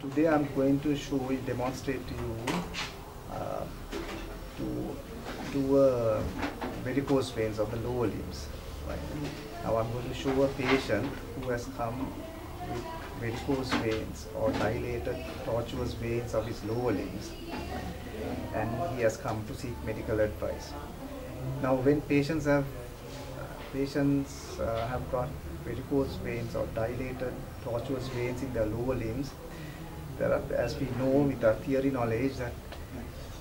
Today I'm going to demonstrate to you uh, to do a varicose veins of the lower limbs. Right. Now I'm going to show a patient who has come with varicose veins or dilated tortuous veins of his lower limbs, and he has come to seek medical advice. Now when patients have got varicose veins or dilated tortuous veins in their lower limbs, there are, as we know with our theory knowledge, that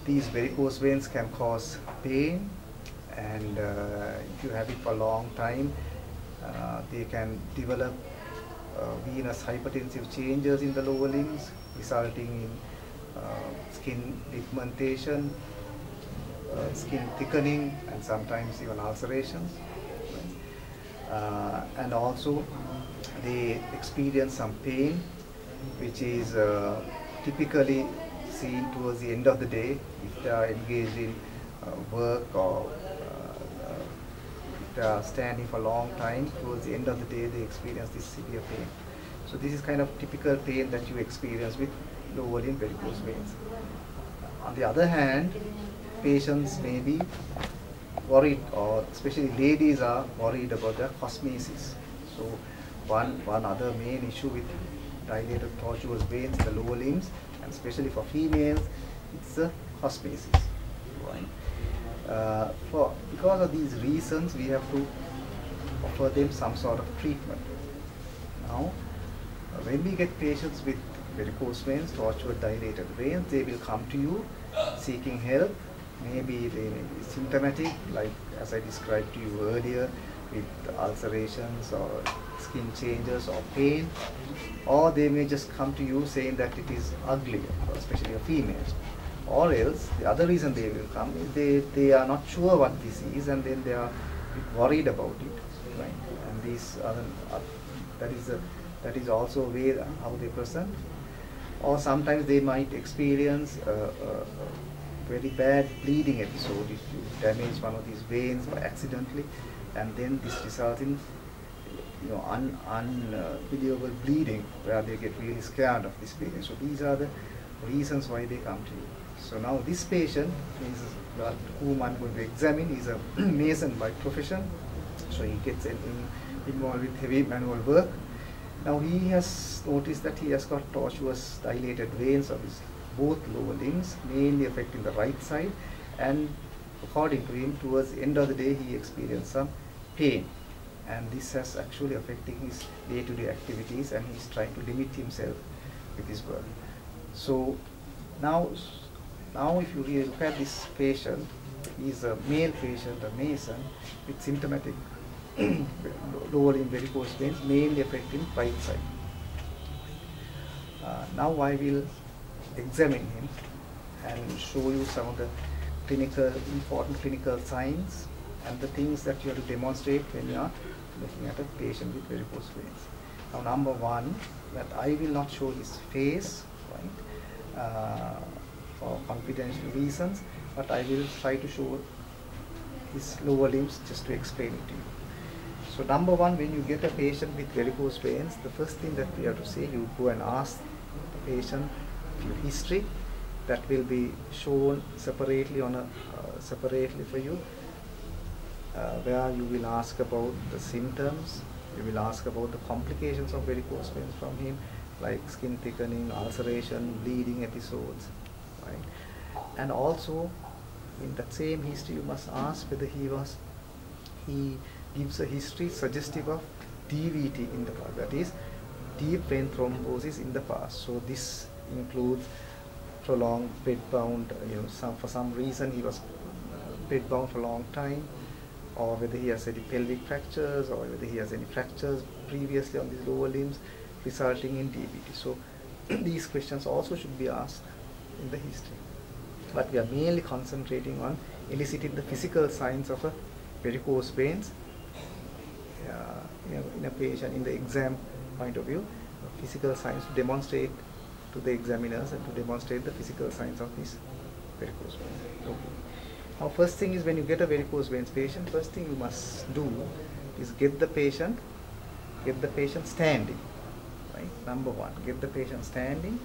these varicose veins can cause pain, and if you have it for a long time, they can develop venous hypertensive changes in the lower limbs, resulting in skin pigmentation, skin thickening, and sometimes even ulcerations. And also they experience some pain, which is typically seen towards the end of the day if they are engaged in work, or if they are standing for a long time. Towards the end of the day they experience this severe pain. So this is kind of typical pain that you experience with lower limb varicose veins. On the other hand, patients may be worried, or especially ladies are worried about their cosmesis. So one other main issue with dilated tortuous veins in the lower limbs, and especially for females, it's the cosmesis. Right? Because of these reasons, we have to offer them some sort of treatment. Now, when we get patients with varicose veins, tortuous dilated veins, they will come to you seeking help. Maybe they may be symptomatic, like as I described to you earlier, with ulcerations or skin changes or pain, or they may just come to you saying that it is ugly, especially a female. Or else, the other reason they will come is they are not sure what this is, and then they are worried about it, right? And these that is also a way how they present. Or sometimes they might experience very bad bleeding episode if you damage one of these veins by accidentally, and then this results in unbelievable bleeding, where they get really scared of this bleeding. So these are the reasons why they come to you. So now this patient whom I'm going to examine is a mason by profession, so he gets involved with heavy manual work. Now he has noticed that he has got tortuous dilated veins of his both lower limbs, mainly affecting the right side, and according to him, towards the end of the day he experienced some pain, and this has actually affecting his day-to-day activities, and he's trying to limit himself with his work. So now if you really look at this patient, he's a male patient, a mason, with symptomatic lower limb varicose veins, mainly affecting right side. Now I will examine him and show you some of the important clinical signs and the things that you have to demonstrate when you are looking at a patient with varicose veins. Now, number one, that I will not show his face, right, for confidential reasons, but I will try to show his lower limbs just to explain it to you. So number one, when you get a patient with varicose veins, the first thing that we have to say, you go and ask the patient history. That will be shown separately separately for you, where you will ask about the symptoms, you will ask about the complications of varicose veins from him, like skin thickening, ulceration, bleeding episodes, right? And also in that same history you must ask whether he gives a history suggestive of DVT in the past, that is deep vein thrombosis in the past. So this includes prolonged bed-bound, for some reason he was bed-bound for a long time, or whether he has any pelvic fractures, or whether he has any fractures previously on his lower limbs resulting in DVT. So these questions also should be asked in the history. But we are mainly concentrating on eliciting the physical signs of a varicose veins in a patient, in the exam point of view, physical signs to demonstrate to the examiners and to demonstrate the physical signs of these varicose veins. Okay. Now, first thing is, when you get a varicose veins patient, first thing you must do is get the patient standing. Right? Number one, get the patient standing,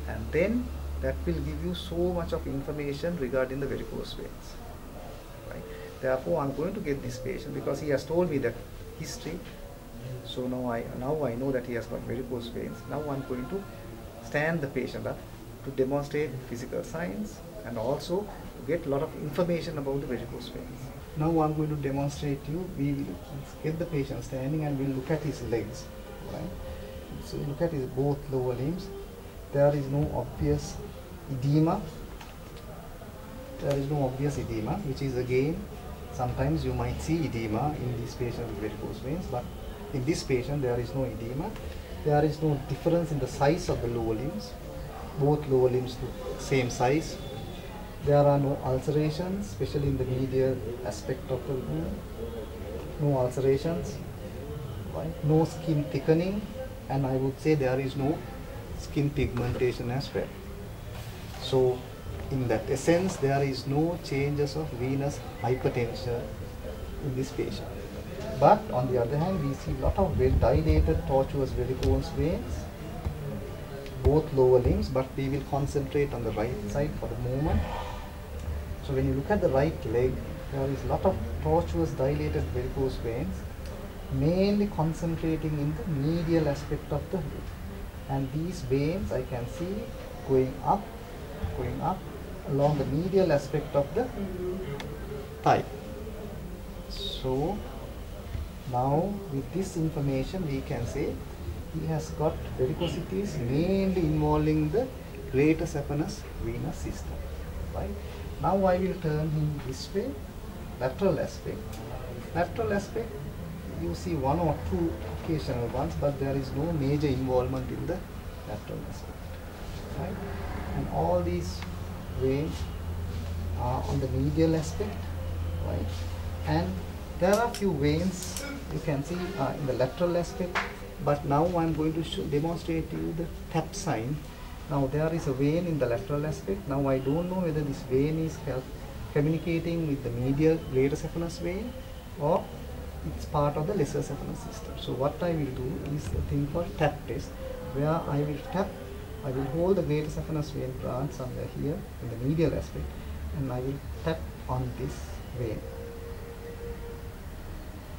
and then that will give you so much of information regarding the varicose veins. Right? Therefore, I'm going to get this patient because he has told me that history. So now I know that he has got varicose veins. Now I'm going to stand the patient up to demonstrate physical signs and also to get a lot of information about the varicose veins. Now I'm going to demonstrate you. We will get the patient standing and we'll look at his legs. Right? So look at his both lower limbs. There is no obvious edema. There is no obvious edema, which is again, sometimes you might see edema in this patient with varicose veins, but in this patient there is no edema. There is no difference in the size of the lower limbs. Both lower limbs look same size. There are no ulcerations, especially in the medial aspect of the wound. No ulcerations. Right? No skin thickening, and I would say there is no skin pigmentation as well. So in that essence, there is no changes of venous hypertension in this patient. But on the other hand, we see a lot of well dilated tortuous varicose veins, both lower limbs, but we will concentrate on the right side for the moment. So when you look at the right leg, there is a lot of tortuous dilated varicose veins, mainly concentrating in the medial aspect of the leg. And these veins I can see going up along the medial aspect of the thigh. So now with this information we can say he has got varicosities mainly involving the greater saphenous venous system. Right? Now I will turn him this way, lateral aspect. Lateral aspect, you see one or two occasional ones, but there is no major involvement in the lateral aspect. Right? And all these veins are on the medial aspect, right? And there are few veins you can see in the lateral aspect, but now I am going to demonstrate to you the tap sign. Now there is a vein in the lateral aspect. Now I don't know whether this vein is communicating with the medial greater saphenous vein or it's part of the lesser saphenous system. So what I will do is a thing called tap test, where I will hold the greater saphenous vein branch somewhere here in the medial aspect, and I will tap on this vein.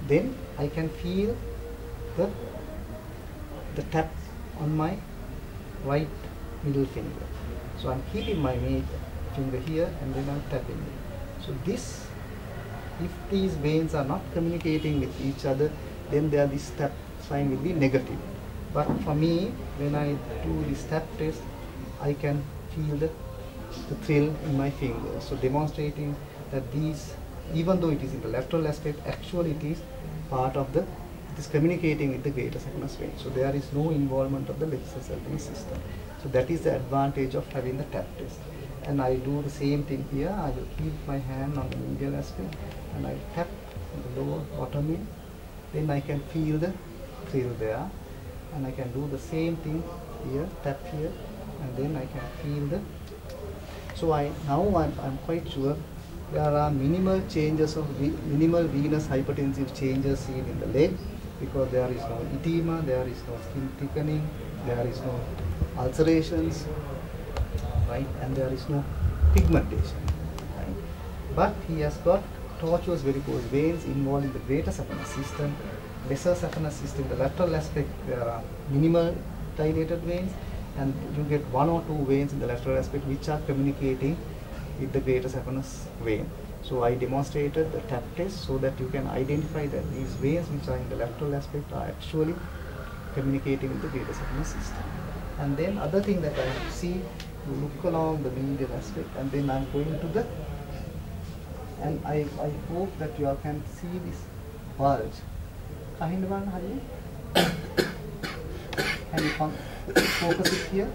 Then I can feel the tap on my right middle finger. So I'm keeping my finger here and then I'm tapping it. So this, if these veins are not communicating with each other, then this tap sign will be negative. But for me, when I do this tap test, I can feel the thrill in my fingers. So demonstrating that these, even though it is in the lateral aspect, actually it is part of it is communicating with the greater saphenous vein. So there is no involvement of the lesser saphenous system. So that is the advantage of having the tap test. And I do the same thing here. I will keep my hand on the medial aspect and I tap on the lower bottom in. Then I can feel the thrill there. And I can do the same thing here, tap here, and then I can feel the. So I'm quite sure there are minimal changes of minimal venous hypertensive changes seen in the leg, because there is no edema, there is no skin thickening, there is no ulcerations, right, and there is no pigmentation, right. But he has got tortuous varicose veins involving the greater saphenous system, lesser saphenous system. The lateral aspect, there are minimal dilated veins, and you get one or two veins in the lateral aspect which are communicating with the greater saphenous vein. So I demonstrated the tap test so that you can identify that these veins which are in the lateral aspect are actually communicating with the greater saphenous system. And then other thing that I see, you look along the medial aspect, and then I'm going to the, and I hope that you all can see this bulge. Can you focus it here?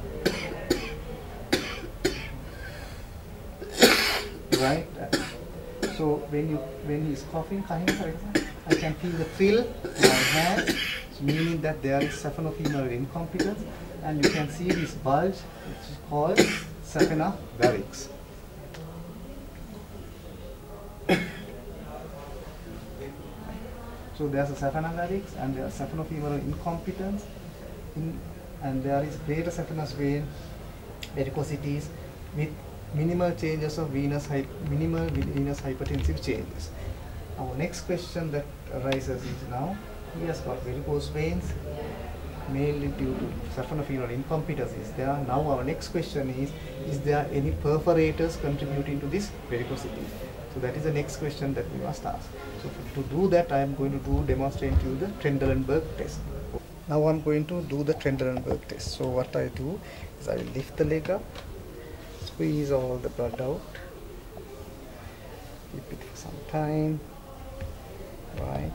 Right. So when he is coughing, I can feel the thrill in my hand, meaning that there is saphenofemoral incompetence, and you can see this bulge, which is called saphena varix. So there's a saphena varix and there is saphenofemoral incompetence, and there is greater saphenous vein varicosities with minimal changes of minimal venous hypertensive changes. Our next question that arises is now he has got varicose veins mainly due to saphenofemoral incompetence is there. Now our next question is there any perforators contributing to this varicosity? So that is the next question that we must ask. So to do that, I am going to demonstrate to you the Trendelenburg test. Now I am going to do the Trendelenburg test. So what I do is I will lift the leg up, squeeze all the blood out, keep it for some time, right,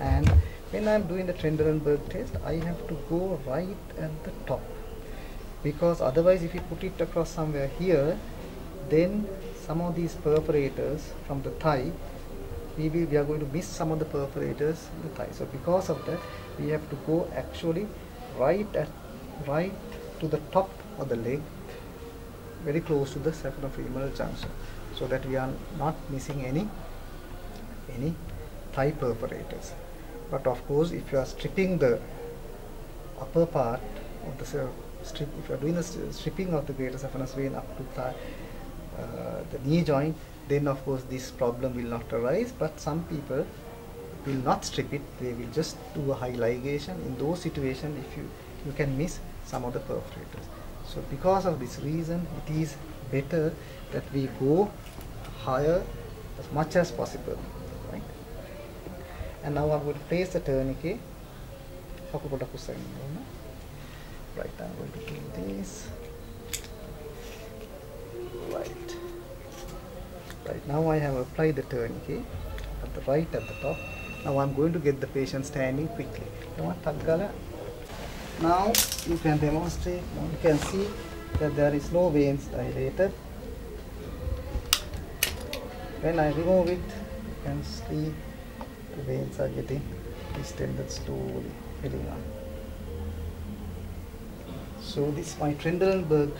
and when I am doing the Trendelenburg test, I have to go right at the top, because otherwise if you put it across somewhere here, then some of these perforators from the thigh, we are going to miss some of the perforators in the thigh. So because of that, we have to go actually right to the top of the leg, very close to the saphenofemoral junction, so that we are not missing any thigh perforators. But of course, if you are stripping the upper part of the if you are doing the stripping of the greater saphenous vein up to the knee joint, then of course this problem will not arise. But some people will not strip it; they will just do a high ligation. In those situations, if you can miss some of the perforators. So because of this reason, it is better that we go higher as much as possible. And now I'm going to place the tourniquet. Right, I'm going to do this. Right, now I have applied the tourniquet at the top. Now I'm going to get the patient standing quickly. Now you can demonstrate, now you can see that there is no veins dilated. When I remove it, you can see the veins are getting distended slowly, filling up. So this my Trendelenburg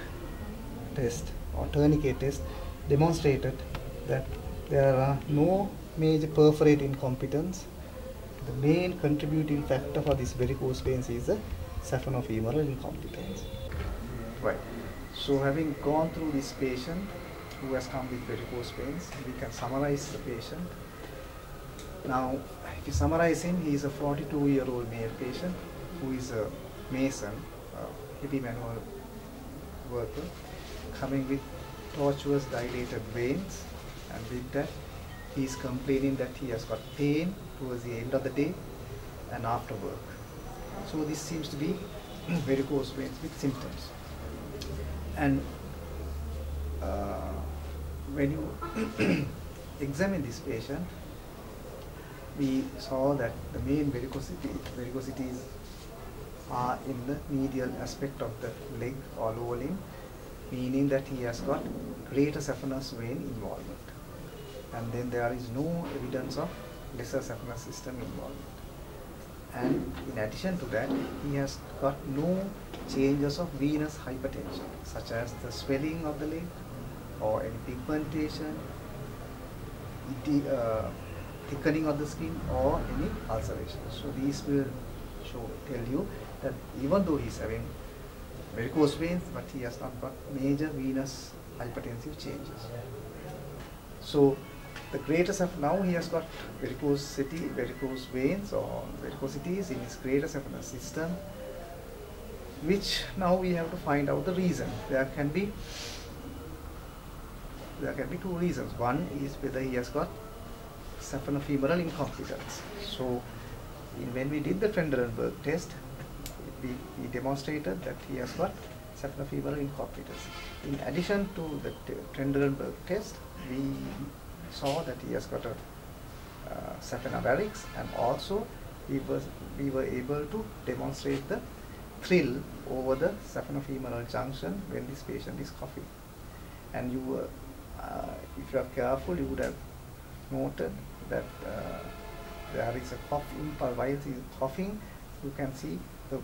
test or tourniquet test demonstrated that there are no major perforate incompetence. The main contributing factor for this varicose veins is the saphenofemoral incompetence. Right. So having gone through this patient who has come with varicose veins, we can summarize the patient. Now, if you summarize him, he is a 42-year-old male patient who is a mason, heavy manual worker, coming with tortuous dilated veins, and with that, he is complaining that he has got pain towards the end of the day and after work. So this seems to be varicose veins with symptoms. And when you examine this patient, we saw that the main varicosities are in the medial aspect of the leg or lower limb, meaning that he has got greater saphenous vein involvement. And then there is no evidence of lesser saphenous system involvement. And in addition to that, he has got no changes of venous hypertension, such as the swelling of the leg or any pigmentation, thickening of the skin, or any ulceration. So these will tell you that even though he is having varicose veins, but he has not got major venous hypertensive changes. So the greater now he has got varicose veins or varicosities in his greater saphenous system, which now we have to find out the reason. There can be two reasons. One is whether he has got saphenofemoral incompetence. So when we did the Trendelenburg test, we demonstrated that he has got saphenofemoral incompetence. In addition to the Trendelenburg test, we saw that he has got a saphenovarix, and also we were able to demonstrate the thrill over the saphenofemoral junction when this patient is coughing. And you were, if you are careful, you would have noted that there is a cough impulse. While he is coughing, you can see the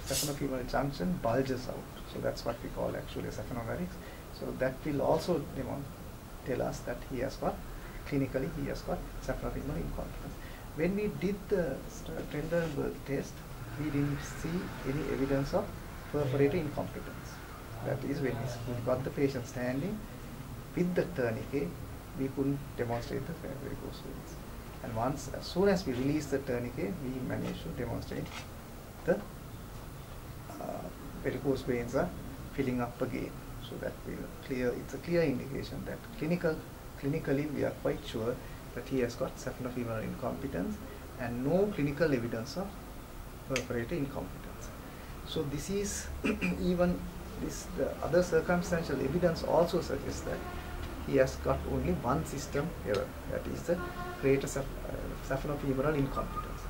saphenofemoral junction bulges out. So that's what we call actually a saphenovarix. So that will also tell us that he has got, clinically, he has got saphenofemoral incompetence. When we did the Trendelenburg test, we didn't see any evidence of perforator incompetence. That is, when we got the patient standing with the tourniquet, we couldn't demonstrate the varicose veins. And as soon as we release the tourniquet, we managed to demonstrate the varicose veins are filling up again. So that it's a clear indication that clinically we are quite sure that he has got saphenofemoral incompetence and no clinical evidence of perforator incompetence. So this is the other circumstantial evidence also suggests that he has got only one system error, that is the greater saphenofemoral incompetence.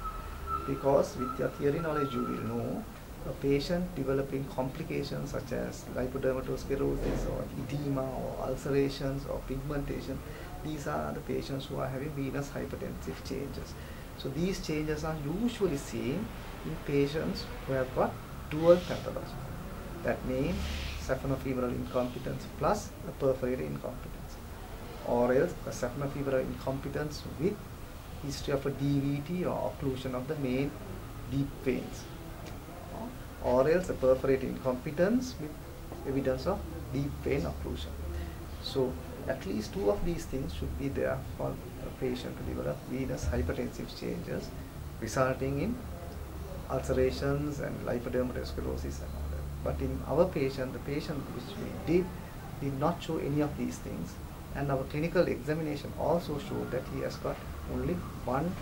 Because with your theory knowledge you will know a patient developing complications such as lipodermatosclerosis or edema or ulcerations or pigmentation, these are the patients who are having venous hypertensive changes. So these changes are usually seen in patients who have got dual pathology. That means saphenofemoral incompetence plus a perforator incompetence, or else a saphenofemoral incompetence with history of a DVT or occlusion of the main deep veins, or else a perforator incompetence with evidence of deep vein occlusion. So at least two of these things should be there for a patient to develop venous hypertensive changes resulting in ulcerations and lipodermatosclerosis and all that. But in our patient, the patient which we did not show any of these things, and our clinical examination also showed that he has got only one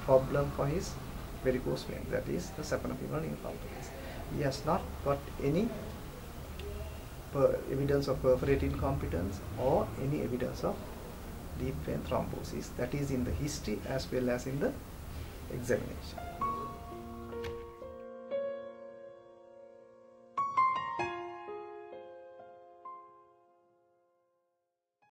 problem for his varicose vein, that is the saphenofemoral incompetence. He has not got any evidence of perforator incompetence or any evidence of deep vein thrombosis, that is in the history as well as in the examination.